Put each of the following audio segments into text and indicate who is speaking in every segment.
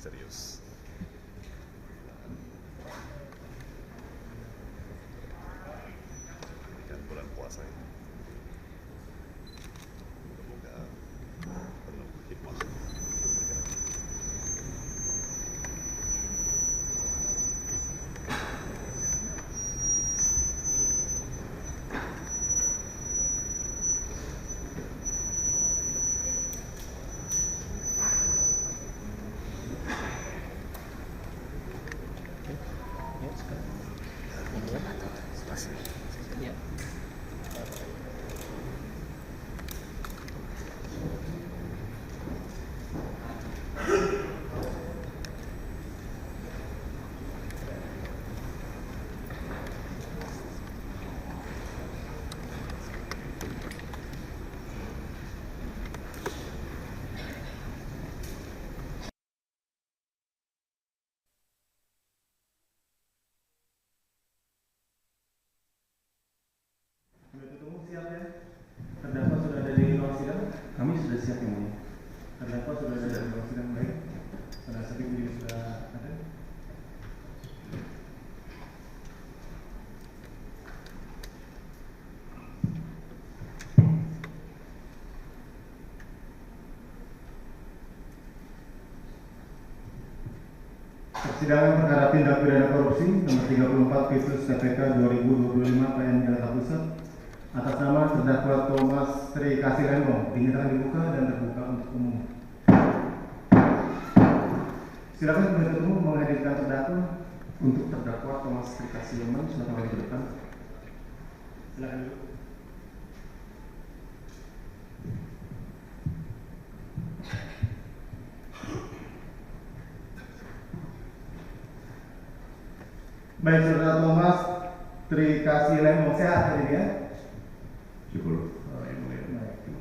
Speaker 1: serius. Kan bulan puasa ini. Semoga penuh hikmah.
Speaker 2: Siap ya? Terdakwa sudah ada di ruang sidang? Kami sudah siap yang mulia. Terdakwa sudah ada di ruang sidang, baik. Penasihat hukum juga sudah ada. Persidangan perkara tindak pidana korupsi nomor 34 Kisus KPK 2025 PN Jakarta Pusat atas nama terdakwa Thomas Tri Kasih Lembong dinyatakan dibuka dan terbuka untuk umum. Silakan penuntut umum menghadirkan terdakwa. Untuk terdakwa Thomas Tri Kasih Lembong, silakan maju ke depan. Silakan duduk. Baik, saudara Thomas Tri Kasih Lembong, sehat hari ini ya?
Speaker 1: Syukur. Terima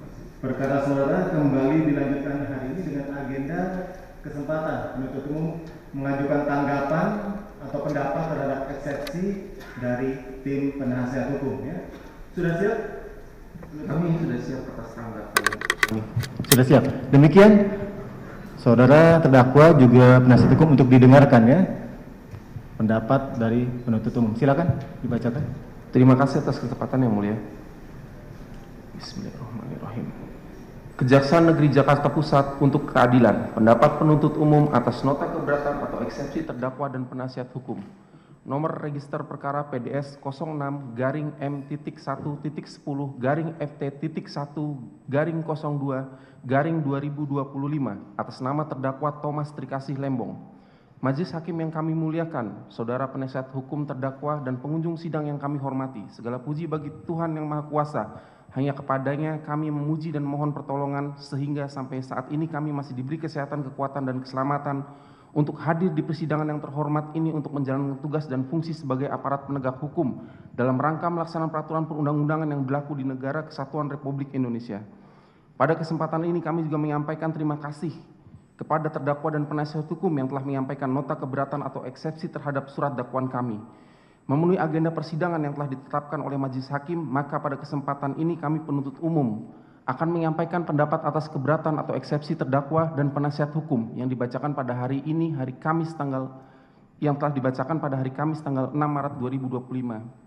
Speaker 1: kasih.
Speaker 2: Perkara saudara kembali dilanjutkan hari ini dengan agenda kesempatan penuntut umum mengajukan tanggapan atau pendapat terhadap eksepsi dari tim penasihat hukum ya. Sudah siap?
Speaker 3: Kami sudah siap atas tanggapan.
Speaker 2: Sudah siap. Demikian saudara terdakwa juga penasihat hukum untuk didengarkan ya. Pendapat dari penuntut umum. Silakan dibacakan.
Speaker 3: Terima kasih atas kesempatan yang mulia. Bismillahirrahmanirrahim. Kejaksaan Negeri Jakarta Pusat untuk keadilan. Pendapat penuntut umum atas nota keberatan atau eksepsi terdakwa dan penasihat hukum. Nomor register perkara PDS 06-M.1.10-FT.1-02-2025 atas nama terdakwa Thomas Tri Kasih Lembong. Majelis Hakim yang kami muliakan, saudara penasihat hukum terdakwa dan pengunjung sidang yang kami hormati, segala puji bagi Tuhan yang Maha Kuasa, hanya kepadanya kami memuji dan mohon pertolongan sehingga sampai saat ini kami masih diberi kesehatan, kekuatan, dan keselamatan untuk hadir di persidangan yang terhormat ini untuk menjalankan tugas dan fungsi sebagai aparat penegak hukum dalam rangka melaksanakan peraturan perundang-undangan yang berlaku di Negara Kesatuan Republik Indonesia. Pada kesempatan ini kami juga menyampaikan terima kasih kepada terdakwa dan penasihat hukum yang telah menyampaikan nota keberatan atau eksepsi terhadap surat dakwaan kami. Memenuhi agenda persidangan yang telah ditetapkan oleh Majelis Hakim, maka pada kesempatan ini kami penuntut umum akan menyampaikan pendapat atas keberatan atau eksepsi terdakwa dan penasihat hukum yang dibacakan pada hari ini, hari Kamis tanggal 6 Maret 2025.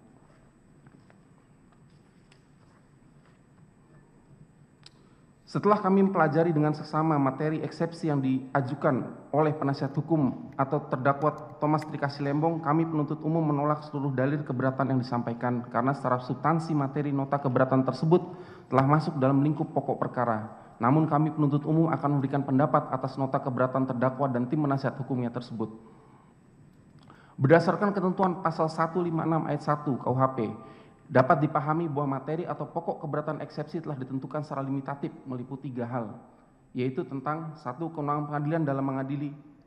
Speaker 3: Setelah kami mempelajari dengan seksama materi eksepsi yang diajukan oleh penasihat hukum atau terdakwa Thomas Tri Kasih Lembong, kami penuntut umum menolak seluruh dalil keberatan yang disampaikan karena secara substansi materi nota keberatan tersebut telah masuk dalam lingkup pokok perkara. Namun kami penuntut umum akan memberikan pendapat atas nota keberatan terdakwa dan tim penasihat hukumnya tersebut. Berdasarkan ketentuan pasal 156 ayat 1 KUHP, dapat dipahami bahwa materi atau pokok keberatan eksepsi telah ditentukan secara limitatif meliputi 3 hal, yaitu tentang 1.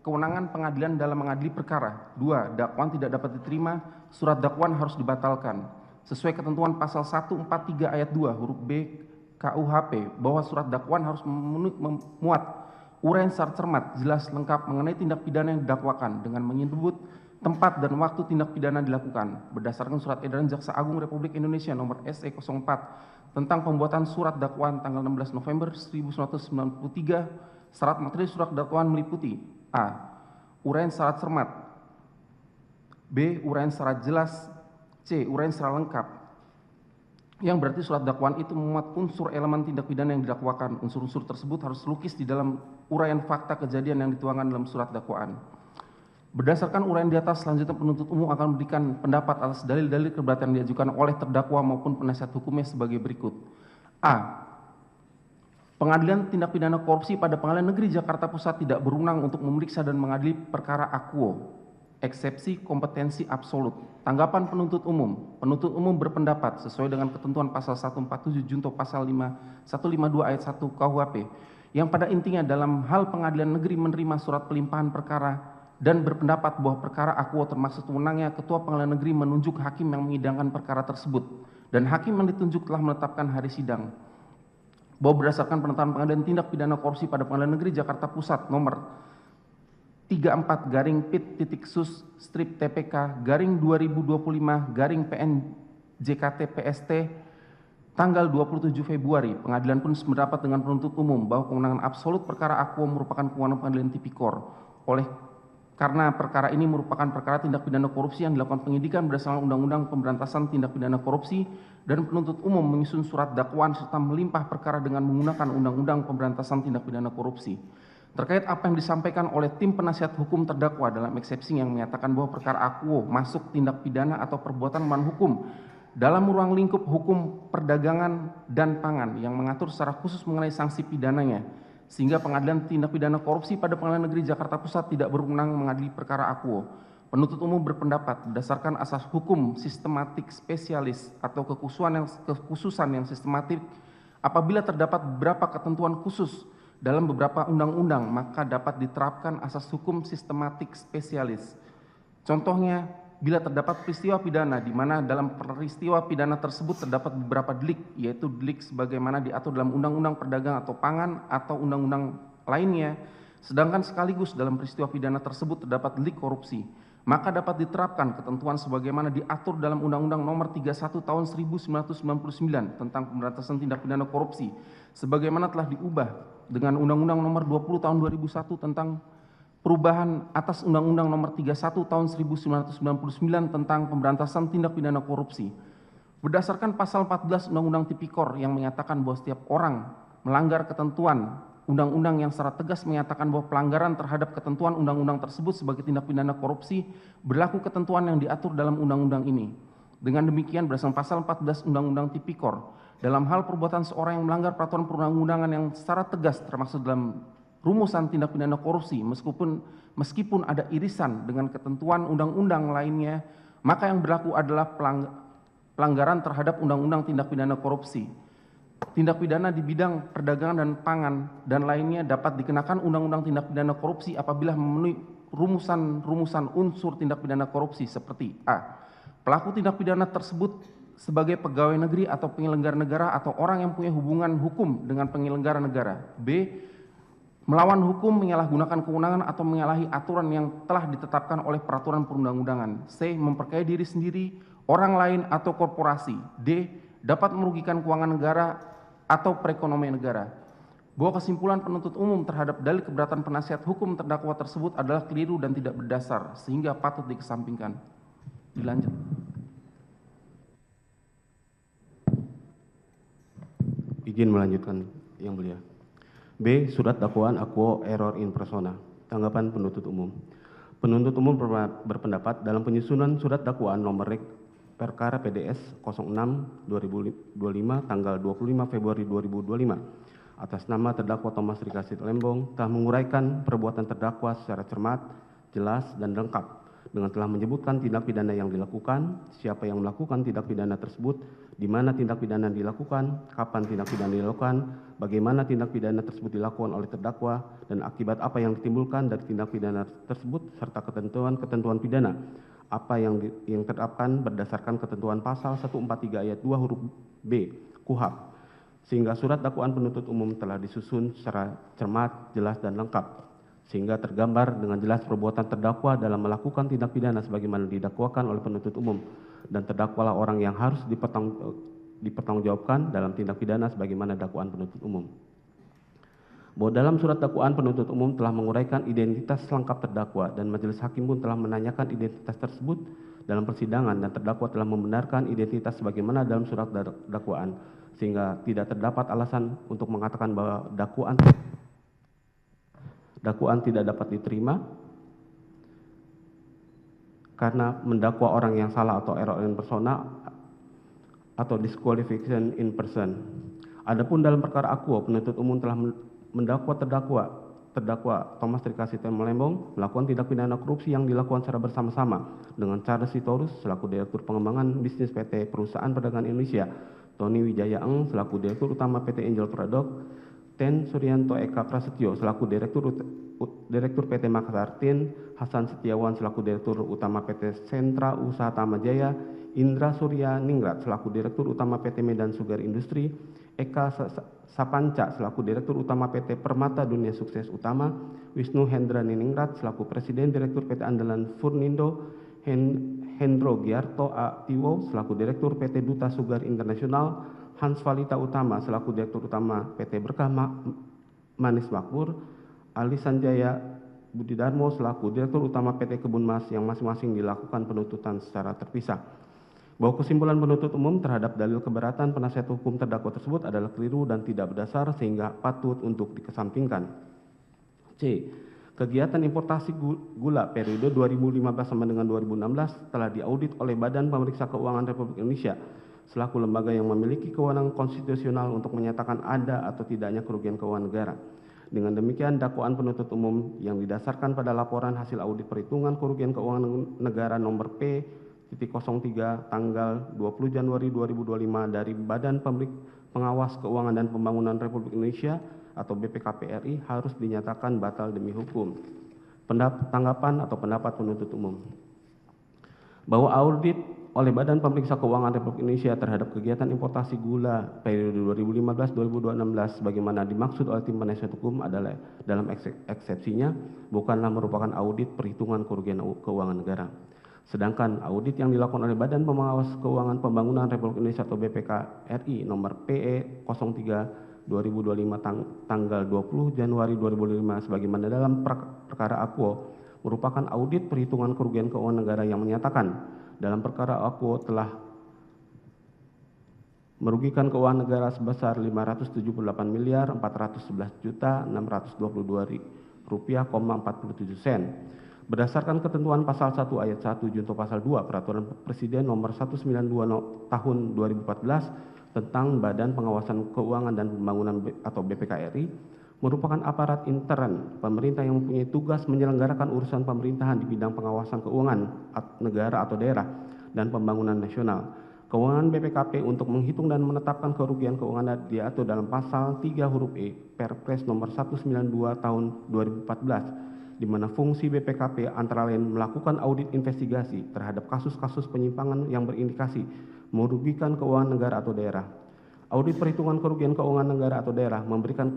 Speaker 3: Kewenangan pengadilan dalam mengadili perkara. 2. Dakwaan tidak dapat diterima, surat dakwaan harus dibatalkan. Sesuai ketentuan pasal 143 ayat 2 huruf B KUHP bahwa surat dakwaan harus memuat uraian secara cermat, jelas, lengkap mengenai tindak pidana yang didakwakan dengan menyebut tempat dan waktu tindak pidana dilakukan berdasarkan surat edaran Jaksa Agung Republik Indonesia nomor SE04 tentang pembuatan surat dakwaan tanggal 16 November 1993. Syarat materi surat dakwaan meliputi: A. uraian secara cermat. B. Uraian secara jelas. C. Uraian secara lengkap. Yang berarti surat dakwaan itu memuat unsur elemen tindak pidana yang didakwakan. Unsur-unsur tersebut harus lukis di dalam uraian fakta kejadian yang dituangkan dalam surat dakwaan. Berdasarkan uraian di atas, selanjutnya penuntut umum akan memberikan pendapat atas dalil-dalil keberatan yang diajukan oleh terdakwa maupun penasihat hukumnya sebagai berikut. A. Pengadilan tindak pidana korupsi pada Pengadilan Negeri Jakarta Pusat tidak berwenang untuk memeriksa dan mengadili perkara akuo. Eksepsi kompetensi absolut. Tanggapan penuntut umum. Penuntut umum berpendapat sesuai dengan ketentuan pasal 147 junto pasal 152 ayat 1 KUHP yang pada intinya dalam hal pengadilan negeri menerima surat pelimpahan perkara dan berpendapat bahwa perkara akuo termasuk wewenangnya ketua pengadilan negeri menunjuk hakim yang menyidangkan perkara tersebut dan hakim yang ditunjuk telah menetapkan hari sidang. Bahwa berdasarkan penetapan pengadilan tindak pidana korupsi pada Pengadilan Negeri Jakarta Pusat nomor 34-PIT/2025-2025-PN/JKT-PST tanggal 27 Februari, pengadilan pun sependapat dengan penuntut umum bahwa kewenangan absolut perkara akuo merupakan kewenangan pengadilan tipikor. Karena perkara ini merupakan perkara tindak pidana korupsi yang dilakukan penyidikan berdasarkan Undang-Undang Pemberantasan Tindak Pidana Korupsi dan penuntut umum menyusun surat dakwaan serta melimpah perkara dengan menggunakan Undang-Undang Pemberantasan Tindak Pidana Korupsi. Terkait apa yang disampaikan oleh tim penasihat hukum terdakwa dalam eksepsi yang menyatakan bahwa perkara akuo masuk tindak pidana atau perbuatan melawan hukum dalam ruang lingkup hukum perdagangan dan pangan yang mengatur secara khusus mengenai sanksi pidananya, sehingga Pengadilan Tindak Pidana Korupsi pada Pengadilan Negeri Jakarta Pusat tidak berwenang mengadili perkara akuo. Penuntut umum berpendapat berdasarkan asas hukum sistematik spesialis atau kekhususan yang sistematik, apabila terdapat beberapa ketentuan khusus dalam beberapa undang-undang, maka dapat diterapkan asas hukum sistematik spesialis. Contohnya, bila terdapat peristiwa pidana di mana dalam peristiwa pidana tersebut terdapat beberapa delik, yaitu delik sebagaimana diatur dalam Undang-Undang Perdagangan atau Pangan atau undang-undang lainnya, sedangkan sekaligus dalam peristiwa pidana tersebut terdapat delik korupsi, maka dapat diterapkan ketentuan sebagaimana diatur dalam Undang-Undang Nomor 31 Tahun 1999 tentang Pemberantasan Tindak Pidana Korupsi, sebagaimana telah diubah dengan Undang-Undang Nomor 20 Tahun 2001 tentang perubahan atas Undang-Undang Nomor 31 Tahun 1999 tentang Pemberantasan Tindak Pidana Korupsi. Berdasarkan pasal 14 Undang-Undang Tipikor yang menyatakan bahwa setiap orang melanggar ketentuan undang-undang yang secara tegas menyatakan bahwa pelanggaran terhadap ketentuan undang-undang tersebut sebagai tindak pidana korupsi, berlaku ketentuan yang diatur dalam undang-undang ini. Dengan demikian berdasarkan pasal 14 Undang-Undang Tipikor, dalam hal perbuatan seorang yang melanggar peraturan perundang-undangan yang secara tegas termasuk dalam rumusan tindak pidana korupsi, meskipun ada irisan dengan ketentuan undang-undang lainnya, maka yang berlaku adalah pelanggaran terhadap undang-undang tindak pidana korupsi. Tindak pidana di bidang perdagangan dan pangan dan lainnya dapat dikenakan undang-undang tindak pidana korupsi apabila memenuhi rumusan unsur tindak pidana korupsi seperti A. Pelaku tindak pidana tersebut sebagai pegawai negeri atau penyelenggara negara atau orang yang punya hubungan hukum dengan penyelenggara negara. B. Melawan hukum, menyalahgunakan kewenangan atau menyalahi aturan yang telah ditetapkan oleh peraturan perundang-undangan. C. Memperkaya diri sendiri, orang lain atau korporasi. D. Dapat merugikan keuangan negara atau perekonomian negara. Bahwa kesimpulan penuntut umum terhadap dalil keberatan penasihat hukum terdakwa tersebut adalah keliru dan tidak berdasar, sehingga patut dikesampingkan. Dilanjut.
Speaker 4: Izin melanjutkan, Yang Mulia. B. Surat dakwaan akuo error in persona. Tanggapan penuntut umum. Penuntut umum berpendapat dalam penyusunan surat dakwaan nomor rek perkara PDS 06/2025 tanggal 25 Februari 2025 atas nama terdakwa Thomas Rikasit Lembong telah menguraikan perbuatan terdakwa secara cermat, jelas, dan lengkap dengan telah menyebutkan tindak pidana yang dilakukan, siapa yang melakukan tindak pidana tersebut, di mana tindak pidana dilakukan, kapan tindak pidana dilakukan, bagaimana tindak pidana tersebut dilakukan oleh terdakwa, dan akibat apa yang ditimbulkan dari tindak pidana tersebut, serta ketentuan pidana apa yang terapkan berdasarkan ketentuan pasal 143 ayat 2 huruf B KUHP, sehingga surat dakwaan penuntut umum telah disusun secara cermat, jelas, dan lengkap, sehingga tergambar dengan jelas perbuatan terdakwa dalam melakukan tindak pidana sebagaimana didakwakan oleh penuntut umum, dan terdakwalah orang yang harus dipertanggungjawabkan dalam tindak pidana sebagaimana dakwaan penuntut umum. bahwa dalam surat dakwaan penuntut umum telah menguraikan identitas lengkap terdakwa dan majelis hakim pun telah menanyakan identitas tersebut dalam persidangan dan terdakwa telah membenarkan identitas sebagaimana dalam surat dakwaan, sehingga tidak terdapat alasan untuk mengatakan bahwa dakwaan tidak dapat diterima karena mendakwa orang yang salah atau error in persona atau disqualification in person. Adapun dalam perkara akuo, penuntut umum telah mendakwa terdakwa Thomas Trikasih Lembong melakukan tindak pidana korupsi yang dilakukan secara bersama-sama dengan Charles Sitorus selaku Direktur Pengembangan Bisnis PT Perusahaan Perdagangan Indonesia, Tony Wijaya Eng selaku Direktur Utama PT Angel Product, Ten Suryanto Eka Prasetyo selaku Direktur PT Makassar Tin, Hasan Setiawan selaku Direktur Utama PT Sentra Usaha Tamajaya, Indra Surya Ningrat selaku Direktur Utama PT Medan Sugar Industri, Eka Sapanca selaku Direktur Utama PT Permata Dunia Sukses Utama, Wisnu Hendra Niningrat selaku Presiden Direktur PT Andalan Furnindo, Hendro Giarto A. Tiwo selaku Direktur PT Duta Sugar Internasional, Hans Valita Utama selaku Direktur Utama PT Berkah Manis Makmur, Ali Sanjaya Budidarmo selaku Direktur Utama PT Kebun Mas yang masing-masing dilakukan penuntutan secara terpisah. Bahwa kesimpulan penuntut umum terhadap dalil keberatan penasihat hukum terdakwa tersebut adalah keliru dan tidak berdasar sehingga patut untuk dikesampingkan. C. Kegiatan importasi gula periode 2015 sampai dengan 2016 telah diaudit oleh Badan Pemeriksa Keuangan Republik Indonesia selaku lembaga yang memiliki kewenangan konstitusional untuk menyatakan ada atau tidaknya kerugian keuangan negara. Dengan demikian, dakwaan penuntut umum yang didasarkan pada laporan hasil audit perhitungan kerugian keuangan negara nomor P-03 tanggal 20 Januari 2025 dari Badan Pengawas Keuangan dan Pembangunan Republik Indonesia atau BPKP RI harus dinyatakan batal demi hukum. Tanggapan atau pendapat penuntut umum. Bahwa audit oleh Badan Pemeriksa Keuangan Republik Indonesia terhadap kegiatan importasi gula periode 2015-2016 sebagaimana dimaksud oleh tim penasihat hukum adalah dalam eksepsinya bukanlah merupakan audit perhitungan kerugian keuangan negara. Sedangkan audit yang dilakukan oleh Badan Pengawas Keuangan Pembangunan Republik Indonesia atau BPK RI nomor PE03 2025 tanggal 20 Januari 2005 sebagaimana dalam perkara Akuo merupakan audit perhitungan kerugian keuangan negara yang menyatakan dalam perkara Akuo telah merugikan keuangan negara sebesar 578.411.622 rupiah,47 sen. Berdasarkan ketentuan pasal 1 ayat 1 junto pasal 2 Peraturan Presiden nomor 192 tahun 2014 tentang Badan Pengawasan Keuangan dan Pembangunan atau BPK-RI merupakan aparat intern pemerintah yang mempunyai tugas menyelenggarakan urusan pemerintahan di bidang pengawasan keuangan negara atau daerah dan pembangunan nasional. Kewenangan BPKP untuk menghitung dan menetapkan kerugian keuangan diatur dalam pasal 3 huruf E Perpres nomor 192 tahun 2014 di mana fungsi BPKP antara lain melakukan audit investigasi terhadap kasus-kasus penyimpangan yang berindikasi merugikan keuangan negara atau daerah. Audit perhitungan kerugian keuangan negara atau daerah memberikan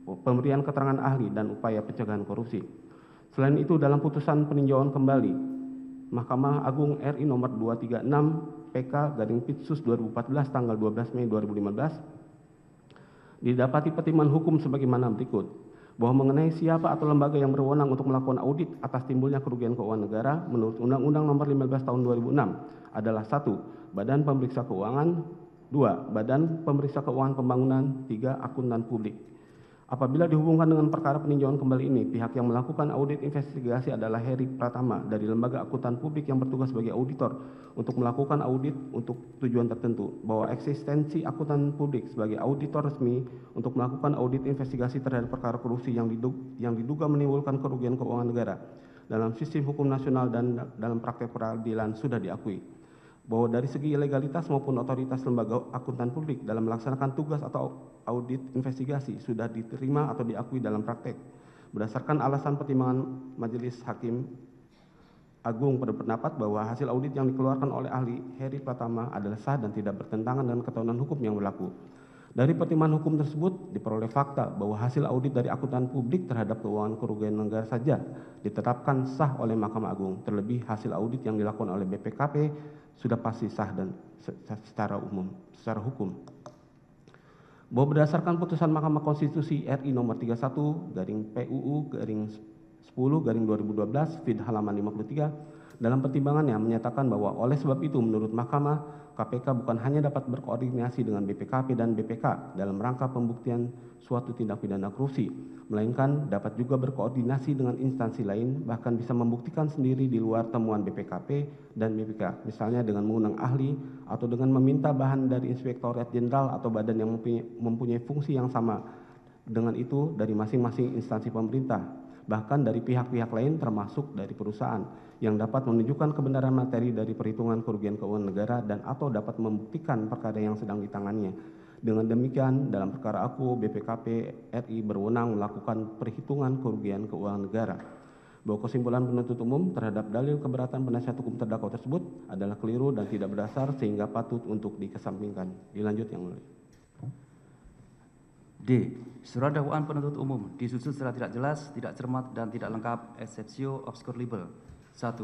Speaker 4: pemberian keterangan ahli dan upaya pencegahan korupsi. Selain itu dalam putusan peninjauan kembali Mahkamah Agung RI nomor 236 PK/Pitsus 2014 tanggal 12 Mei 2015 didapati pertimbangan hukum sebagaimana berikut. Bahwa mengenai siapa atau lembaga yang berwenang untuk melakukan audit atas timbulnya kerugian keuangan negara menurut Undang-Undang Nomor 15 Tahun 2006 adalah 1. Badan Pemeriksa Keuangan, 2. Badan Pemeriksa Keuangan Pembangunan, 3. Akuntan Publik. Apabila dihubungkan dengan perkara peninjauan kembali ini, pihak yang melakukan audit investigasi adalah Heri Pratama dari Lembaga Akuntan Publik yang bertugas sebagai auditor untuk melakukan audit untuk tujuan tertentu, bahwa eksistensi akuntan publik sebagai auditor resmi untuk melakukan audit investigasi terhadap perkara korupsi yang diduga menimbulkan kerugian keuangan negara dalam sistem hukum nasional dan dalam praktek peradilan sudah diakui. Bahwa dari segi legalitas maupun otoritas lembaga akuntan publik dalam melaksanakan tugas atau audit investigasi sudah diterima atau diakui dalam praktek. Berdasarkan alasan pertimbangan Majelis Hakim Agung berpendapat bahwa hasil audit yang dikeluarkan oleh ahli Heri Pratama adalah sah dan tidak bertentangan dengan ketentuan hukum yang berlaku. Dari pertimbangan hukum tersebut diperoleh fakta bahwa hasil audit dari akuntan publik terhadap keuangan kerugian negara saja ditetapkan sah oleh Mahkamah Agung. Terlebih hasil audit yang dilakukan oleh BPKP sudah pasti sah dan secara hukum. bahwa berdasarkan putusan Mahkamah Konstitusi RI nomor 31 garing PUU garing 10 garing 2012 feed halaman 53 dalam pertimbangannya menyatakan bahwa oleh sebab itu menurut Mahkamah KPK bukan hanya dapat berkoordinasi dengan BPKP dan BPK dalam rangka pembuktian suatu tindak pidana korupsi, melainkan dapat juga berkoordinasi dengan instansi lain, bahkan bisa membuktikan sendiri di luar temuan BPKP dan BPK, misalnya dengan mengundang ahli atau dengan meminta bahan dari Inspektorat Jenderal atau badan yang mempunyai fungsi yang sama dengan itu dari masing-masing instansi pemerintah, bahkan dari pihak-pihak lain termasuk dari perusahaan yang dapat menunjukkan kebenaran materi dari perhitungan kerugian keuangan negara dan atau dapat membuktikan perkara yang sedang ditanganinya. Dengan demikian, dalam perkara aku, BPKP RI berwenang melakukan perhitungan kerugian keuangan negara. Bahwa kesimpulan penuntut umum terhadap dalil keberatan penasihat hukum terdakwa tersebut adalah keliru dan tidak berdasar sehingga patut untuk dikesampingkan. Dilanjut yang mulia.
Speaker 5: D. Surat dakwaan penuntut umum disusun secara tidak jelas, tidak cermat, dan tidak lengkap exceptio obscur libel. 1.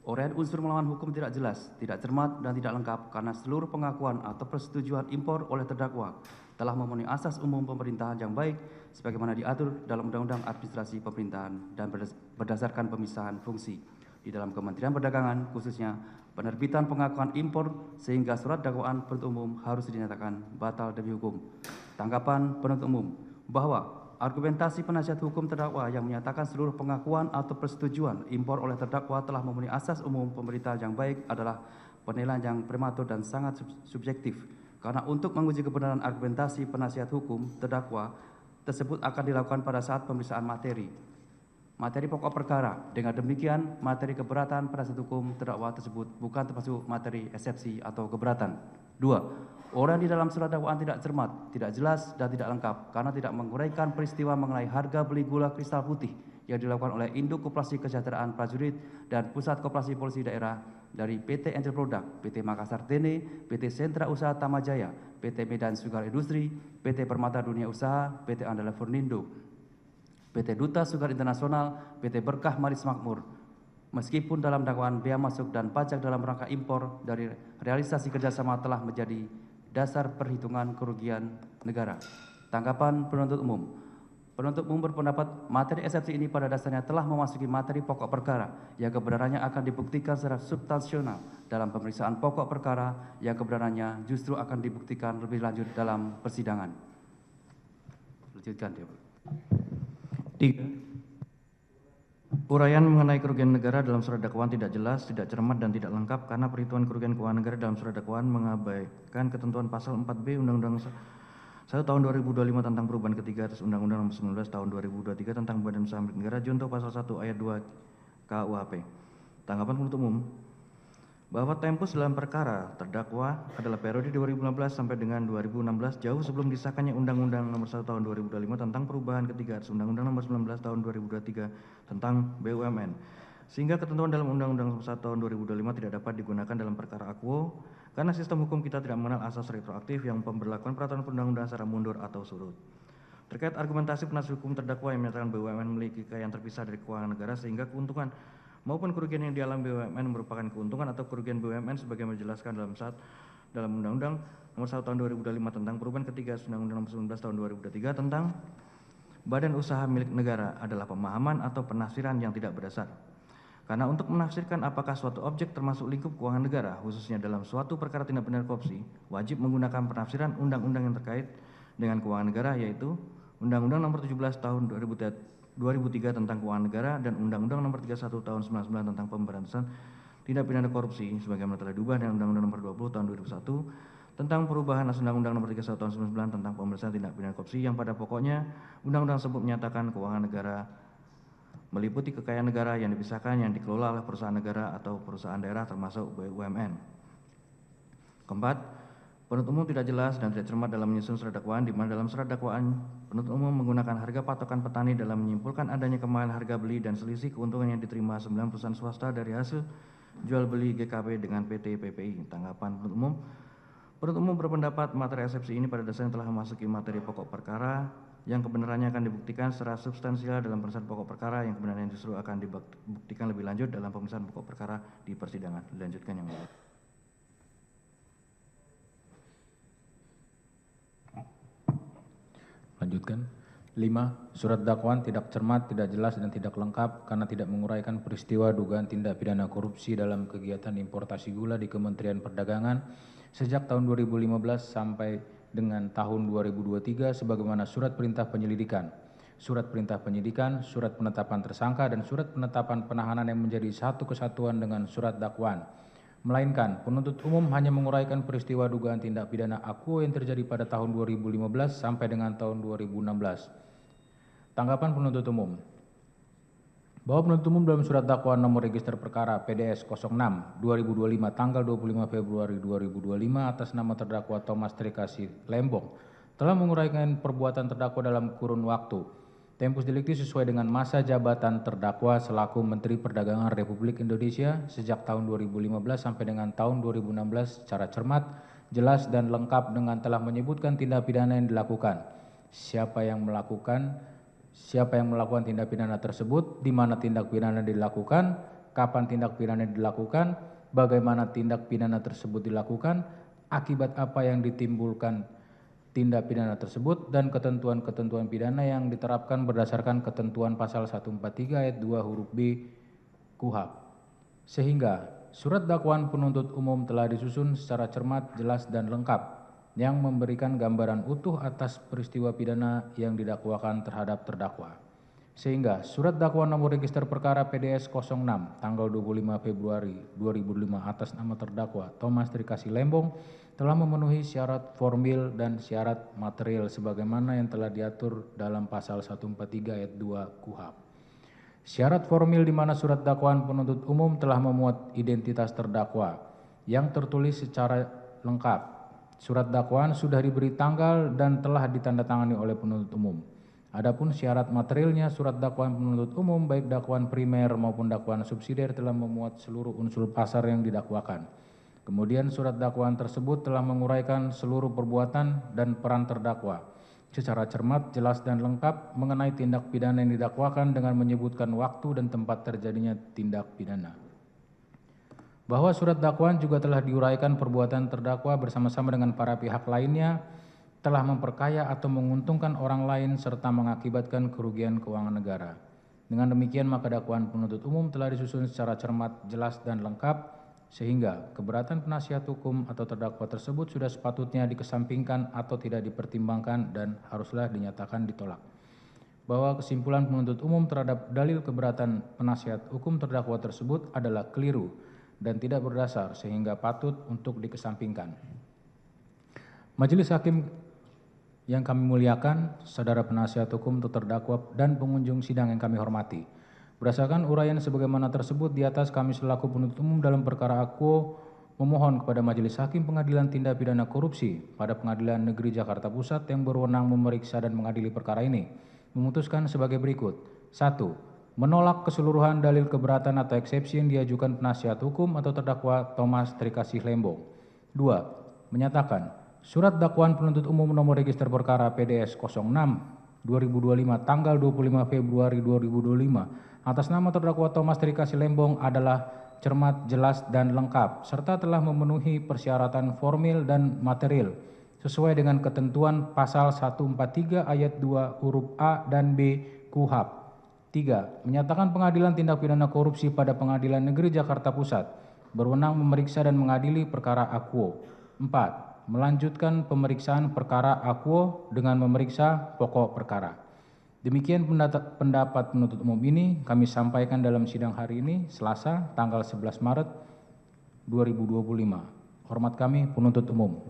Speaker 5: Uraian unsur melawan hukum tidak jelas, tidak cermat, dan tidak lengkap karena seluruh pengakuan atau persetujuan impor oleh terdakwa telah memenuhi asas umum pemerintahan yang baik sebagaimana diatur dalam Undang-Undang Administrasi Pemerintahan dan berdasarkan pemisahan fungsi di dalam Kementerian Perdagangan, khususnya penerbitan pengakuan impor sehingga surat dakwaan penuntut umum harus dinyatakan batal demi hukum. Tanggapan penuntut umum bahwa argumentasi penasihat hukum terdakwa yang menyatakan seluruh pengakuan atau persetujuan impor oleh terdakwa telah memenuhi asas umum pemerintahan yang baik adalah penilaian yang prematur dan sangat subjektif. Karena untuk menguji kebenaran argumentasi penasihat hukum terdakwa tersebut akan dilakukan pada saat pemeriksaan materi pokok perkara. Dengan demikian, materi keberatan penasihat hukum terdakwa tersebut bukan termasuk materi eksepsi atau keberatan. 2. Orang di dalam surat dakwaan tidak cermat, tidak jelas, dan tidak lengkap karena tidak menguraikan peristiwa mengenai harga beli gula kristal putih yang dilakukan oleh Induk Koperasi Kesejahteraan Prajurit dan Pusat Koperasi Polisi Daerah dari PT Angel Product, PT Makassar Tene, PT Sentra Usaha Tamajaya, PT Medan Sugar Industri, PT Permata Dunia Usaha, PT Andala Fornindo, PT Duta Sugar Internasional, PT Berkah Maris Makmur, meskipun dalam dakwaan bea masuk dan pajak dalam rangka impor dari realisasi kerjasama telah menjadi dasar perhitungan kerugian negara. Tanggapan penuntut umum. Penuntut umum berpendapat materi eksepsi ini pada dasarnya telah memasuki materi pokok perkara yang kebenarannya akan dibuktikan secara substansional dalam pemeriksaan pokok perkara yang kebenarannya justru akan dibuktikan lebih lanjut dalam persidangan. Lanjutkan, Dewan.
Speaker 6: 3. Uraian mengenai kerugian negara dalam surat dakwaan tidak jelas, tidak cermat, dan tidak lengkap karena perhitungan kerugian keuangan negara dalam surat dakwaan mengabaikan ketentuan pasal 4B Undang-Undang 1 tahun 2025 tentang perubahan ketiga atas Undang-Undang Nomor 19 tahun 2023 tentang Badan Usaha Milik Negara junto pasal 1 ayat 2 KUHP. Tanggapan penuntut umum bahwa tempus dalam perkara terdakwa adalah periode 2015 sampai dengan 2016 jauh sebelum disahkannya Undang-Undang Nomor 1 tahun 2025 tentang perubahan ketiga atas Undang-Undang Nomor 19 tahun 2023 tentang BUMN, sehingga ketentuan dalam Undang-Undang Nomor 1 tahun 2025 tidak dapat digunakan dalam perkara akuo karena sistem hukum kita tidak mengenal asas retroaktif yang pemberlakuan peraturan perundang-undangan secara mundur atau surut. Terkait argumentasi penasihat hukum terdakwa yang menyatakan BUMN memiliki kekayaan terpisah dari keuangan negara sehingga keuntungan maupun kerugian yang dialami BUMN merupakan keuntungan atau kerugian BUMN sebagaimana dijelaskan dalam Undang-Undang Nomor 1 tahun 2025 tentang perubahan ketiga Undang-Undang Nomor 19 tahun 2023 tentang Badan Usaha Milik Negara adalah pemahaman atau penafsiran yang tidak berdasar. Karena untuk menafsirkan apakah suatu objek termasuk lingkup keuangan negara, khususnya dalam suatu perkara tindak pidana korupsi, wajib menggunakan penafsiran undang-undang yang terkait dengan keuangan negara, yaitu Undang-Undang Nomor 17 tahun 2003 tentang keuangan negara dan Undang-Undang Nomor 31 tahun 1999 tentang pemberantasan tindak pidana korupsi sebagaimana telah diubah dengan Undang-Undang Nomor 20 tahun 2001 tentang perubahan atas Undang-Undang Nomor 31 tahun 1999 tentang pemberantasan tindak pidana korupsi yang pada pokoknya undang-undang tersebut menyatakan keuangan negara meliputi kekayaan negara yang dipisahkan yang dikelola oleh perusahaan negara atau perusahaan daerah termasuk BUMN. Keempat, penuntut umum tidak jelas dan tidak cermat dalam menyusun surat dakwaan, di mana dalam surat dakwaan penuntut umum menggunakan harga patokan petani dalam menyimpulkan adanya kemahalan harga beli dan selisih keuntungan yang diterima 9 perusahaan swasta dari hasil jual beli GKP dengan PT PPI. Tanggapan penuntut umum. Penuntut umum berpendapat materi eksepsi ini pada dasarnya telah memasuki materi pokok perkara yang kebenarannya akan dibuktikan secara substansial dalam pemeriksaan pokok perkara yang kebenarannya justru akan dibuktikan lebih lanjut dalam pemeriksaan pokok perkara di persidangan. Dilanjutkan yang mulia.
Speaker 7: Lanjutkan. 5. Surat dakwaan tidak cermat, tidak jelas, dan tidak lengkap karena tidak menguraikan peristiwa dugaan tindak pidana korupsi dalam kegiatan importasi gula di Kementerian Perdagangan sejak tahun 2015 sampai dengan tahun 2023 sebagaimana surat perintah penyelidikan, surat perintah penyidikan, surat penetapan tersangka, dan surat penetapan penahanan yang menjadi satu kesatuan dengan surat dakwaan. Melainkan penuntut umum hanya menguraikan peristiwa dugaan tindak pidana akuo yang terjadi pada tahun 2015 sampai dengan tahun 2016. Tanggapan penuntut umum. Bahwa penuntut umum dalam surat dakwaan nomor register perkara PDS 06 2025 tanggal 25 Februari 2025 atas nama terdakwa Thomas Trikasih Lembong telah menguraikan perbuatan terdakwa dalam kurun waktu tempus delicti sesuai dengan masa jabatan terdakwa selaku Menteri Perdagangan Republik Indonesia sejak tahun 2015 sampai dengan tahun 2016 secara cermat, jelas, dan lengkap dengan telah menyebutkan tindak pidana yang dilakukan, siapa yang melakukan tindak pidana tersebut, di mana tindak pidana dilakukan, kapan tindak pidana dilakukan, bagaimana tindak pidana tersebut dilakukan, akibat apa yang ditimbulkan tindak pidana tersebut, dan ketentuan-ketentuan pidana yang diterapkan berdasarkan ketentuan pasal 143 ayat 2 huruf B KUHP. Sehingga surat dakwaan penuntut umum telah disusun secara cermat, jelas, dan lengkap yang memberikan gambaran utuh atas peristiwa pidana yang didakwakan terhadap terdakwa. Sehingga surat dakwaan nomor register perkara PDS 06 tanggal 25 Februari 2005 atas nama terdakwa Thomas Trikasih Lembong telah memenuhi syarat formil dan syarat material sebagaimana yang telah diatur dalam pasal 143 ayat 2 KUHP. Syarat formil di mana surat dakwaan penuntut umum telah memuat identitas terdakwa yang tertulis secara lengkap. Surat dakwaan sudah diberi tanggal dan telah ditandatangani oleh penuntut umum. Adapun syarat materialnya, surat dakwaan penuntut umum baik dakwaan primer maupun dakwaan subsidiar telah memuat seluruh unsur pasal yang didakwakan. Kemudian surat dakwaan tersebut telah menguraikan seluruh perbuatan dan peran terdakwa secara cermat, jelas, dan lengkap mengenai tindak pidana yang didakwakan dengan menyebutkan waktu dan tempat terjadinya tindak pidana. Bahwa surat dakwaan juga telah diuraikan perbuatan terdakwa bersama-sama dengan para pihak lainnya telah memperkaya atau menguntungkan orang lain serta mengakibatkan kerugian keuangan negara. Dengan demikian maka dakwaan penuntut umum telah disusun secara cermat, jelas, dan lengkap sehingga keberatan penasihat hukum atau terdakwa tersebut sudah sepatutnya dikesampingkan atau tidak dipertimbangkan dan haruslah dinyatakan ditolak. Bahwa kesimpulan penuntut umum terhadap dalil keberatan penasihat hukum terdakwa tersebut adalah keliru dan tidak berdasar sehingga patut untuk dikesampingkan. Majelis Hakim yang kami muliakan, saudara penasihat hukum untuk terdakwa dan pengunjung sidang yang kami hormati. Berdasarkan uraian sebagaimana tersebut di atas, kami selaku penuntut umum dalam perkara akuo memohon kepada Majelis Hakim Pengadilan Tindak Pidana Korupsi pada Pengadilan Negeri Jakarta Pusat yang berwenang memeriksa dan mengadili perkara ini memutuskan sebagai berikut. 1. Menolak keseluruhan dalil keberatan atau eksepsi yang diajukan penasihat hukum atau terdakwa Thomas Trikasih Lembong. 2. Menyatakan surat dakwaan penuntut umum nomor register perkara PDS 06 2025 tanggal 25 Februari 2025 atas nama terdakwa Thomas Trikasih Lembong adalah cermat, jelas, dan lengkap serta telah memenuhi persyaratan formil dan material sesuai dengan ketentuan pasal 143 ayat 2 huruf A dan B KUHP. 3. Menyatakan pengadilan tindak pidana korupsi pada Pengadilan Negeri Jakarta Pusat berwenang memeriksa dan mengadili perkara akuo. 4. Melanjutkan pemeriksaan perkara akuo dengan memeriksa pokok perkara. Demikian pendapat penuntut umum ini kami sampaikan dalam sidang hari ini Selasa tanggal 11 Maret 2025. Hormat kami penuntut umum.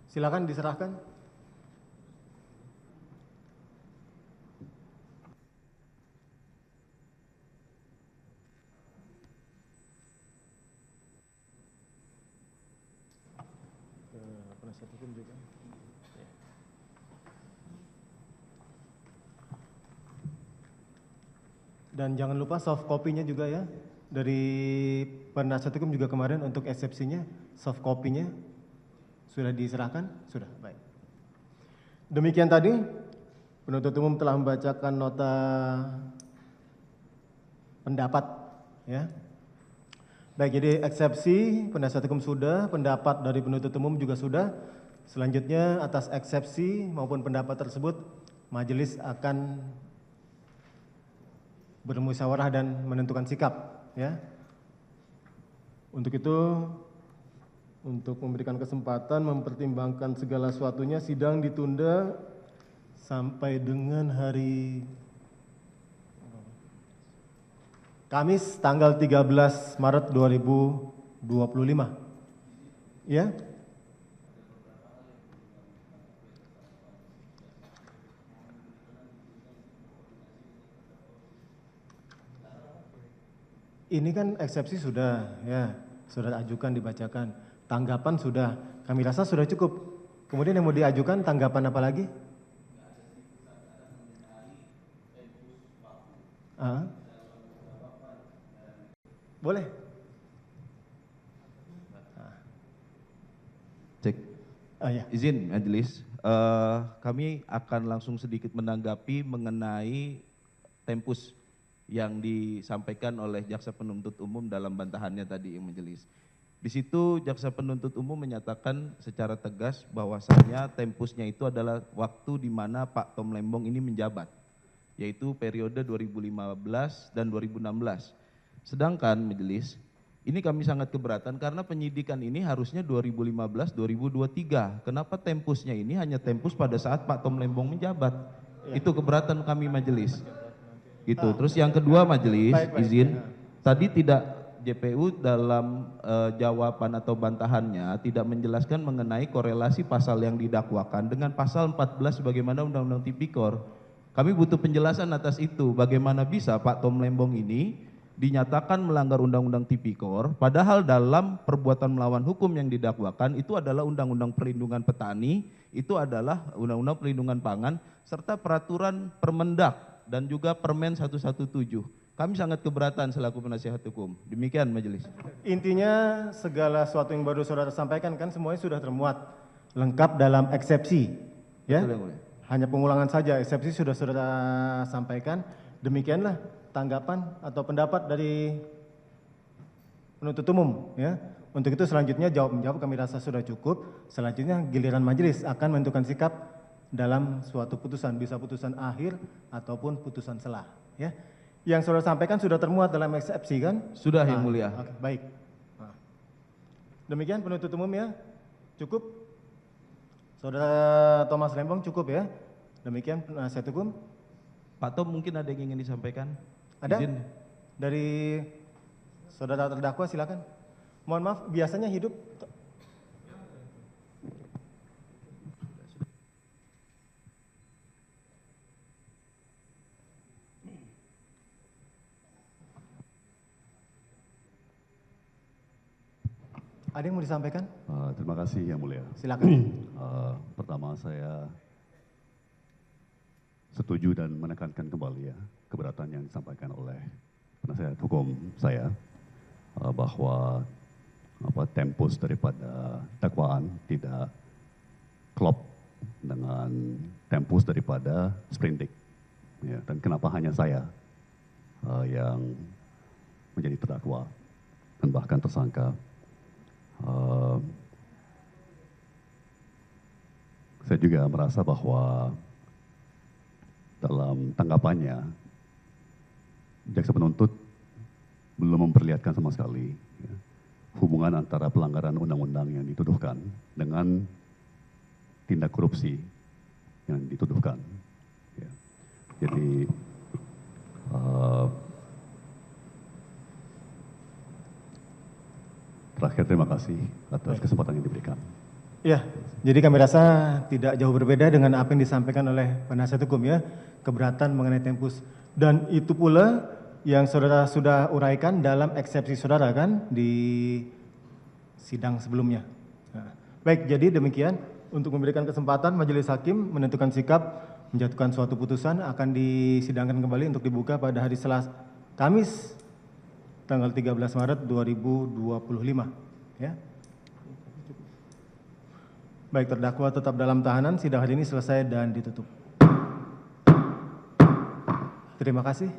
Speaker 2: Silakan diserahkan. Penasihat hukum juga. Dan jangan lupa soft copy-nya juga ya. Dari penasihat hukum juga kemarin untuk eksepsinya, soft copy-nya sudah diserahkan? Sudah, baik. Demikian tadi, penuntut umum telah membacakan nota pendapat ya. Baik, jadi eksepsi penasihat hukum sudah, pendapat dari penuntut umum juga sudah. Selanjutnya atas eksepsi maupun pendapat tersebut majelis akan bermusyawarah dan menentukan sikap, ya. Untuk itu, untuk memberikan kesempatan mempertimbangkan segala sesuatunya, sidang ditunda sampai dengan hari Kamis tanggal 13 Maret 2025. Ya. Ini kan eksepsi sudah, ya, sudah ajukan, dibacakan. Tanggapan sudah, kami rasa sudah cukup. Kemudian yang mau diajukan tanggapan apa lagi? Boleh.
Speaker 8: Cek.
Speaker 2: Ya.
Speaker 8: Izin majelis, kami akan langsung sedikit menanggapi mengenai tempus yang disampaikan oleh jaksa penuntut umum dalam bantahannya tadi yang majelis. Di situ jaksa penuntut umum menyatakan secara tegas bahwasannya tempusnya itu adalah waktu di mana Pak Tom Lembong ini menjabat, yaitu periode 2015 dan 2016. Sedangkan majelis, ini kami sangat keberatan karena penyidikan ini harusnya 2015-2023. Kenapa tempusnya ini hanya tempus pada saat Pak Tom Lembong menjabat? Itu keberatan kami majelis. Gitu. Terus yang kedua majelis, izin, tadi tidak JPU dalam jawaban atau bantahannya tidak menjelaskan mengenai korelasi pasal yang didakwakan dengan pasal 14 sebagaimana Undang-Undang Tipikor. Kami butuh penjelasan atas itu, bagaimana bisa Pak Tom Lembong ini dinyatakan melanggar Undang-Undang Tipikor, padahal dalam perbuatan melawan hukum yang didakwakan itu adalah Undang-Undang Perlindungan Petani, itu adalah Undang-Undang Perlindungan Pangan, serta peraturan Permendak dan juga Permen 117. Kami sangat keberatan selaku penasihat hukum. Demikian majelis.
Speaker 2: Intinya segala sesuatu yang baru saudara sampaikan kan semuanya sudah termuat lengkap dalam eksepsi, ya.
Speaker 8: Betul,
Speaker 2: hanya pengulangan saja, eksepsi sudah saudara sampaikan. Demikianlah tanggapan atau pendapat dari penuntut umum, ya. Untuk itu selanjutnya jawab-menjawab kami rasa sudah cukup. Selanjutnya giliran majelis akan menentukan sikap dalam suatu putusan, bisa putusan akhir ataupun putusan selah, ya. Yang saudara sampaikan sudah termuat dalam eksepsi kan?
Speaker 8: Sudah yang mulia.
Speaker 2: Oke, baik. Demikian penuntut umum, ya. Cukup. Saudara Thomas Lembong cukup, ya. Demikian penasihat hukum.
Speaker 8: Pak Tom mungkin ada yang ingin disampaikan?
Speaker 2: Ada?
Speaker 8: Izin.
Speaker 2: Dari saudara terdakwa silakan. Mohon maaf, biasanya hidup. Ada yang mau disampaikan?
Speaker 1: Terima kasih yang mulia.
Speaker 2: Silakan.
Speaker 1: Pertama saya setuju dan menekankan kembali ya keberatan yang disampaikan oleh penasihat hukum saya bahwa tempus daripada dakwaan tidak klop dengan tempus daripada sprindik. Ya, dan kenapa hanya saya yang menjadi terdakwa dan bahkan tersangka. Saya juga merasa bahwa dalam tanggapannya jaksa penuntut belum memperlihatkan sama sekali ya, hubungan antara pelanggaran undang-undang yang dituduhkan dengan tindak korupsi yang dituduhkan. Ya. Jadi terakhir terima kasih atas kesempatan yang diberikan.
Speaker 2: Ya, jadi kami rasa tidak jauh berbeda dengan apa yang disampaikan oleh penasihat hukum, ya, keberatan mengenai tempus. Dan itu pula yang saudara sudah uraikan dalam eksepsi saudara kan di sidang sebelumnya. Nah, baik, jadi demikian untuk memberikan kesempatan majelis hakim menentukan sikap menjatuhkan suatu putusan akan disidangkan kembali untuk dibuka pada hari Selasa Kamis tanggal 13 Maret 2025, ya. Baik, terdakwa tetap dalam tahanan, sidang hari ini selesai dan ditutup. Terima kasih.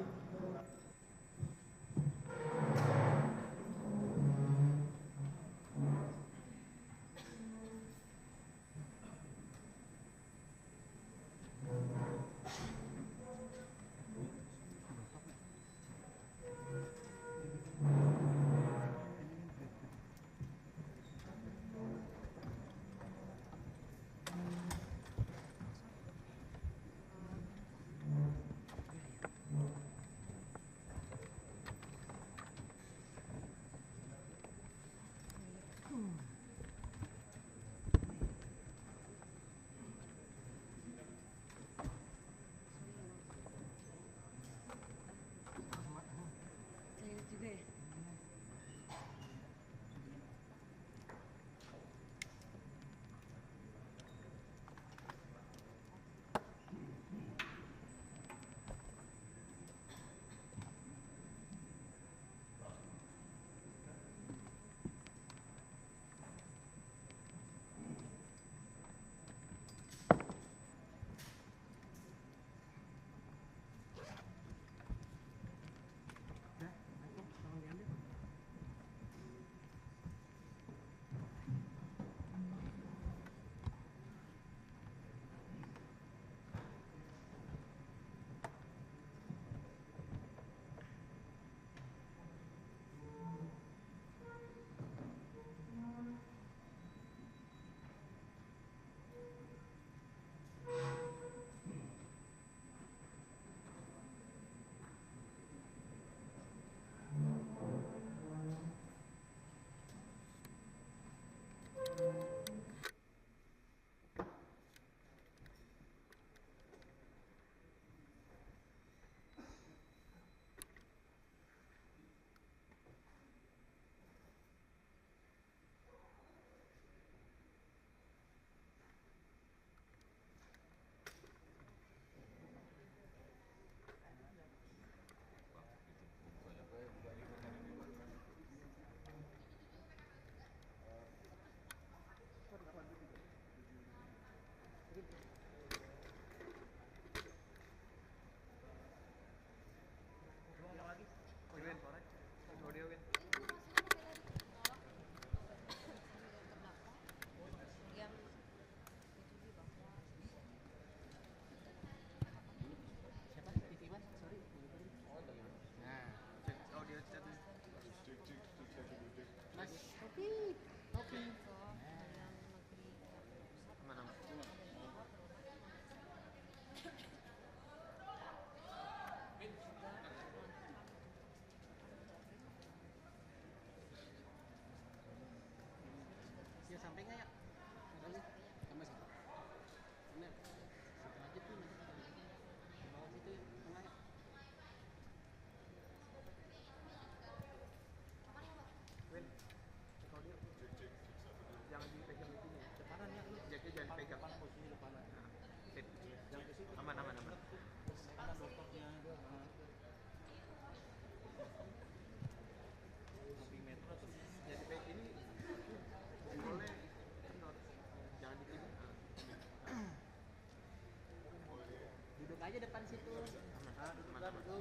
Speaker 9: Duduk aja depan situ.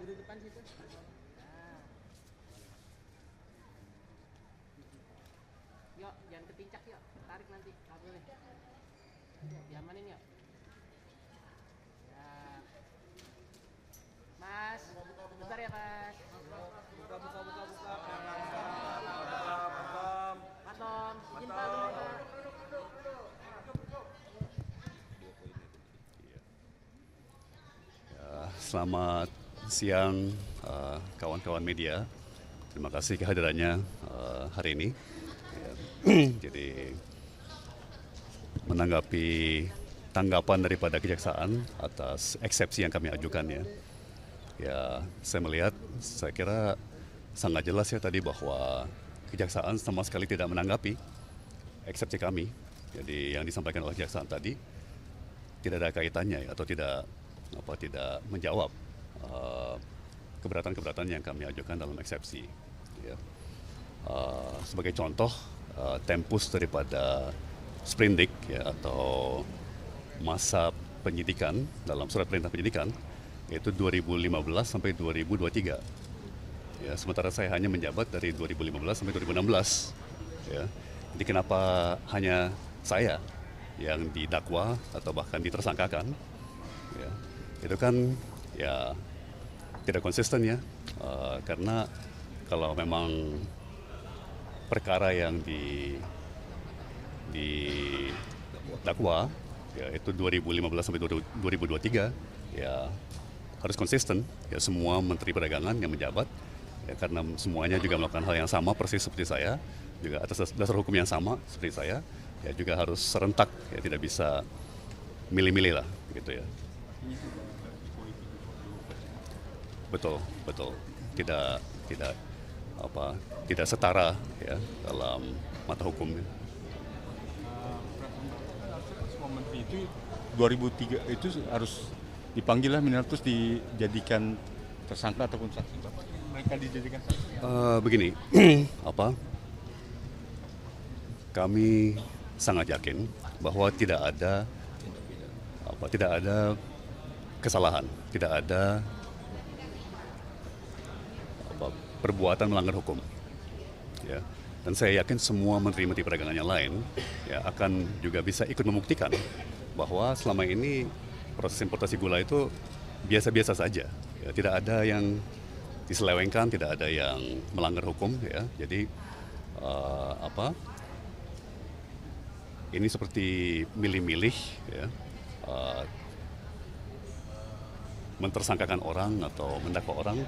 Speaker 9: Duduk depan situ. Nah. Yuk, jangan kepincak yuk. Tarik nanti kabelnya. Yuk, diamanin yuk. Ya. Mas, bentar ya Mas. Buka. Mas Tom, izin Pak.
Speaker 1: Selamat siang kawan-kawan media. Terima kasih kehadirannya hari ini. Jadi menanggapi tanggapan daripada kejaksaan atas eksepsi yang kami ajukan ya saya kira sangat jelas ya tadi bahwa kejaksaan sama sekali tidak menanggapi eksepsi kami. Jadi yang disampaikan oleh kejaksaan tadi tidak ada kaitannya atau tidak menjawab keberatan-keberatan yang kami ajukan dalam eksepsi. Ya. Sebagai contoh, tempus daripada sprindik ya, atau masa penyidikan dalam surat perintah penyidikan yaitu 2015 sampai 2023. Ya, sementara saya hanya menjabat dari 2015 sampai 2016. Ya. Jadi kenapa hanya saya yang didakwa atau bahkan ditersangkakan? Ya. Itu kan ya tidak konsisten ya, karena kalau memang perkara yang didakwa ya itu 2015 sampai 2023 ya harus konsisten ya, semua menteri perdagangan yang menjabat ya, karena semuanya juga melakukan hal yang sama persis seperti saya, juga atas dasar hukum yang sama seperti saya ya, juga harus serentak ya, tidak bisa milih-milih lah gitu ya. Betul. Tidak setara ya dalam mata hukum.
Speaker 10: Semua menteri itu 2003 itu harus dipanggil lah minimal terus dijadikan tersangka ataupun saksi. Mereka dijadikan saksi.
Speaker 1: Begini, kami sangat yakin bahwa tidak ada kesalahan, tidak ada perbuatan melanggar hukum. Ya. Dan saya yakin semua menteri-menteri perdagangan yang lain ya, akan juga bisa ikut membuktikan bahwa selama ini proses importasi gula itu biasa-biasa saja. Ya, tidak ada yang diselewengkan, tidak ada yang melanggar hukum. Ya. Jadi ini seperti milih-milih, ya, mentersangkakan orang atau mendakwa orang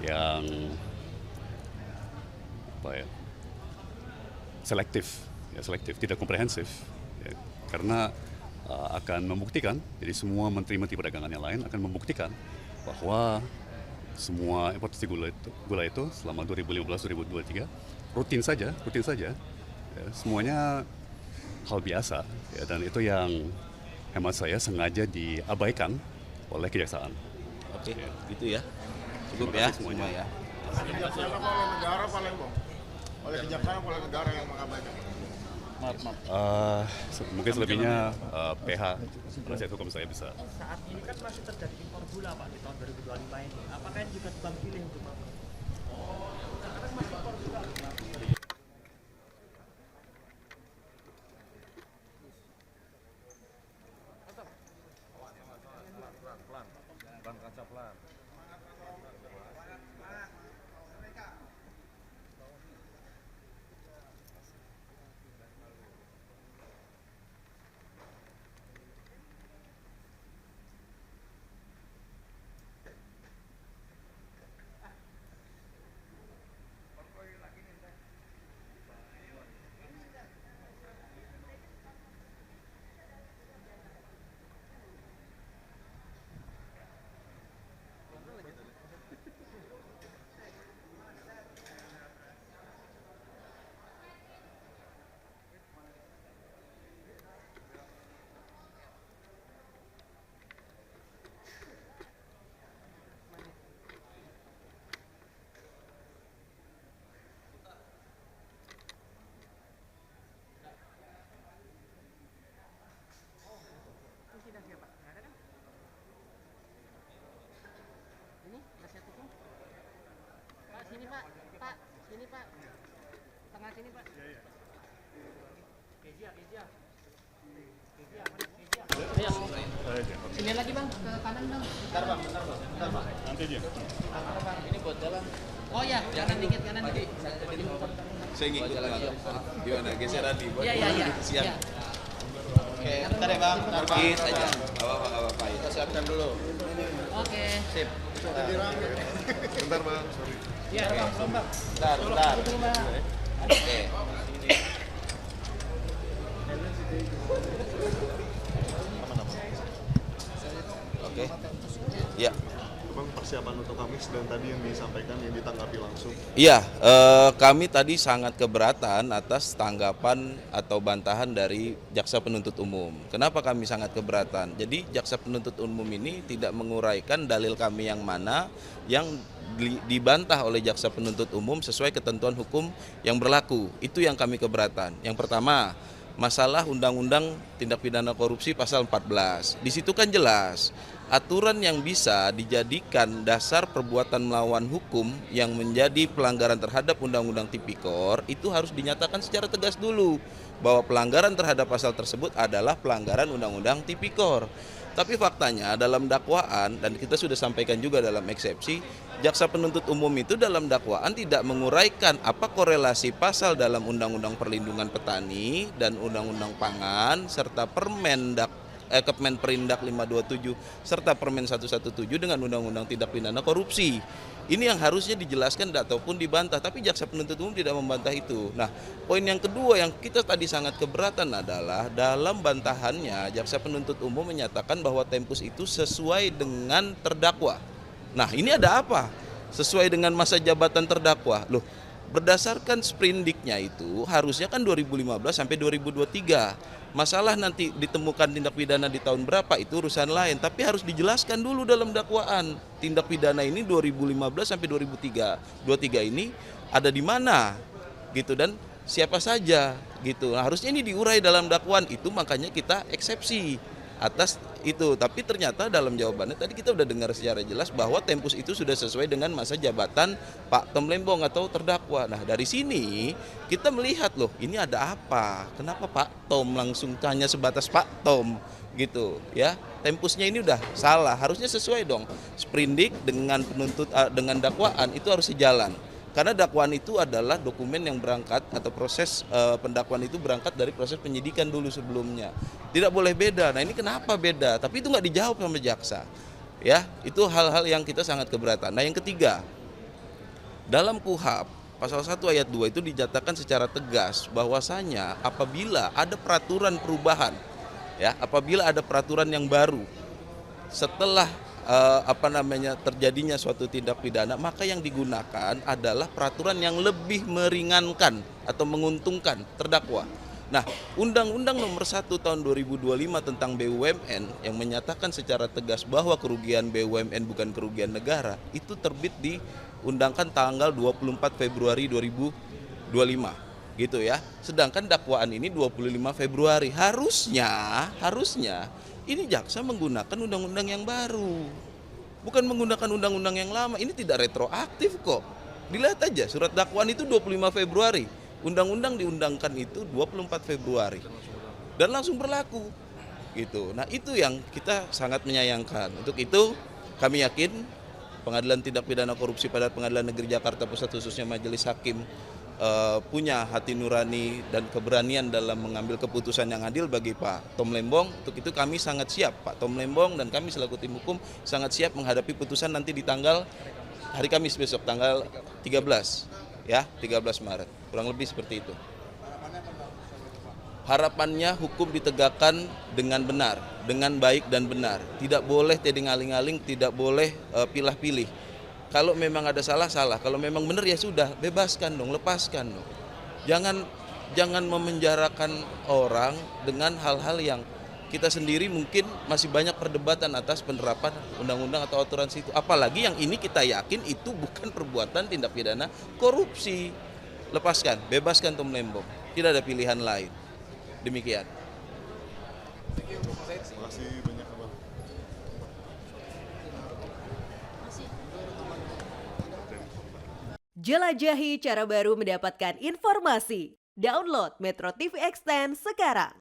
Speaker 1: yang selektif, tidak komprehensif, ya, karena akan membuktikan, jadi semua menteri-menteri perdagangan yang lain akan membuktikan bahwa semua importasi gula itu selama 2015-2023 rutin saja, ya, semuanya hal biasa, ya, dan itu yang hemat saya sengaja diabaikan oleh kejaksaan.
Speaker 11: Oke, gitu ya. Cukup ya
Speaker 1: semuanya
Speaker 11: ya.
Speaker 12: Kejaksaan apa oleh negara Pak Lembong? Oleh kejaksaan apa oleh negara yang mengabaikan?
Speaker 1: Mungkin selebihnya PH penasihat hukum saya bisa.
Speaker 13: Saat ini kan masih terjadi impor gula Pak di tahun 2025 ini. Apakah ini juga tebang pilih untuk Pak? Sekarang masih impor gula.
Speaker 3: Ban kaca pelan.
Speaker 9: Ayo. Sini lagi bang, ke kanan bang.
Speaker 12: Bentar bang.
Speaker 10: Nanti aja.
Speaker 9: Ini buat jalan. Oh ya, kanan dikit, kanan dikit.
Speaker 11: Saya ngikut gimana geseran nih?
Speaker 9: Iya.
Speaker 11: Siap.
Speaker 9: Iya.
Speaker 12: Oke, bentar ya bang. Bentar bang.
Speaker 11: Dikit aja. Gak apa-apa.
Speaker 12: Kita siapkan dulu.
Speaker 9: Oke.
Speaker 11: Sip.
Speaker 12: Bentar bang, sorry.
Speaker 9: Iya bang, bang.
Speaker 11: Bentar. Oke. Oke. Ya.
Speaker 12: Bang, persiapan untuk Kamis dan tadi yang disampaikan yang ditanggapi langsung.
Speaker 11: Iya, kami tadi sangat keberatan atas tanggapan atau bantahan dari Jaksa Penuntut Umum. Kenapa kami sangat keberatan? Jadi Jaksa Penuntut Umum ini tidak menguraikan dalil kami yang mana yang dibantah oleh Jaksa Penuntut Umum sesuai ketentuan hukum yang berlaku. Itu yang kami keberatan. Yang pertama, masalah Undang-Undang Tindak Pidana Korupsi pasal 14. Di situ kan jelas aturan yang bisa dijadikan dasar perbuatan melawan hukum yang menjadi pelanggaran terhadap Undang-Undang Tipikor itu harus dinyatakan secara tegas dulu bahwa pelanggaran terhadap pasal tersebut adalah pelanggaran Undang-Undang Tipikor. Tapi faktanya dalam dakwaan, dan kita sudah sampaikan juga dalam eksepsi, Jaksa Penuntut Umum itu dalam dakwaan tidak menguraikan apa korelasi pasal dalam Undang-Undang Perlindungan Petani dan Undang-Undang Pangan serta Kemenperindak 527 serta Permen 117 dengan Undang-Undang Tindak Pidana Korupsi. Ini yang harusnya dijelaskan ataupun dibantah, tapi Jaksa Penuntut Umum tidak membantah itu. Nah, poin yang kedua yang kita tadi sangat keberatan adalah dalam bantahannya Jaksa Penuntut Umum menyatakan bahwa tempus itu sesuai dengan terdakwa. Nah, ini ada apa? Sesuai dengan masa jabatan terdakwa. Loh, berdasarkan sprindiknya itu harusnya kan 2015 sampai 2023. Masalah nanti ditemukan tindak pidana di tahun berapa itu urusan lain, tapi harus dijelaskan dulu dalam dakwaan. Tindak pidana ini 2015 sampai 2023 ini ada di mana gitu dan siapa saja gitu. Nah, harusnya ini diurai dalam dakwaan itu, makanya kita eksepsi atas itu. Tapi ternyata dalam jawabannya tadi kita udah dengar secara jelas bahwa tempus itu sudah sesuai dengan masa jabatan Pak Tom Lembong atau terdakwa. Nah, dari sini kita melihat loh, ini ada apa? Kenapa Pak Tom langsung tanya sebatas Pak Tom gitu ya? Tempusnya ini udah salah, harusnya sesuai dong. Sprindik dengan dengan dakwaan itu harus sejalan. Karena dakwaan itu adalah dokumen yang berangkat atau proses pendakwaan itu berangkat dari proses penyidikan dulu sebelumnya. Tidak boleh beda. Nah, ini kenapa beda? Tapi itu nggak dijawab sama jaksa. Ya, itu hal-hal yang kita sangat keberatan. Nah, yang ketiga, dalam KUHP pasal 1 ayat 2 itu dinyatakan secara tegas bahwasanya apabila ada peraturan perubahan, ya, apabila ada peraturan yang baru setelah terjadinya suatu tindak pidana, maka yang digunakan adalah peraturan yang lebih meringankan atau menguntungkan terdakwa. Nah, Undang-Undang Nomor 1 Tahun 2025 tentang BUMN yang menyatakan secara tegas bahwa kerugian BUMN bukan kerugian negara, itu terbit diundangkan tanggal 24 Februari 2025. Gitu ya. Sedangkan dakwaan ini 25 Februari. Harusnya ini jaksa menggunakan undang-undang yang baru. Bukan menggunakan undang-undang yang lama. Ini tidak retroaktif kok. Dilihat aja surat dakwaan itu 25 Februari. Undang-undang diundangkan itu 24 Februari. Dan langsung berlaku. Gitu. Nah, itu yang kita sangat menyayangkan. Untuk itu kami yakin Pengadilan Tindak Pidana Korupsi pada Pengadilan Negeri Jakarta Pusat khususnya Majelis Hakim punya hati nurani dan keberanian dalam mengambil keputusan yang adil bagi Pak Tom Lembong. Untuk itu kami sangat siap, Pak Tom Lembong dan kami selaku tim hukum sangat siap menghadapi putusan nanti di tanggal hari Kamis besok tanggal 13 ya, 13 Maret. Kurang lebih seperti itu. Harapannya hukum ditegakkan dengan benar, dengan baik dan benar. Tidak boleh tedeng aling-aling, tidak boleh pilah-pilih. Kalau memang ada salah. Kalau memang benar ya sudah, bebaskan dong, lepaskan dong. Jangan memenjarakan orang dengan hal-hal yang kita sendiri mungkin masih banyak perdebatan atas penerapan undang-undang atau aturan situ. Apalagi yang ini kita yakin itu bukan perbuatan tindak pidana korupsi. Lepaskan, bebaskan Tom Lembong. Tidak ada pilihan lain. Demikian.
Speaker 12: Terima kasih banyak, Bang.
Speaker 14: Jelajahi cara baru mendapatkan informasi. Download Metro TV Extend sekarang.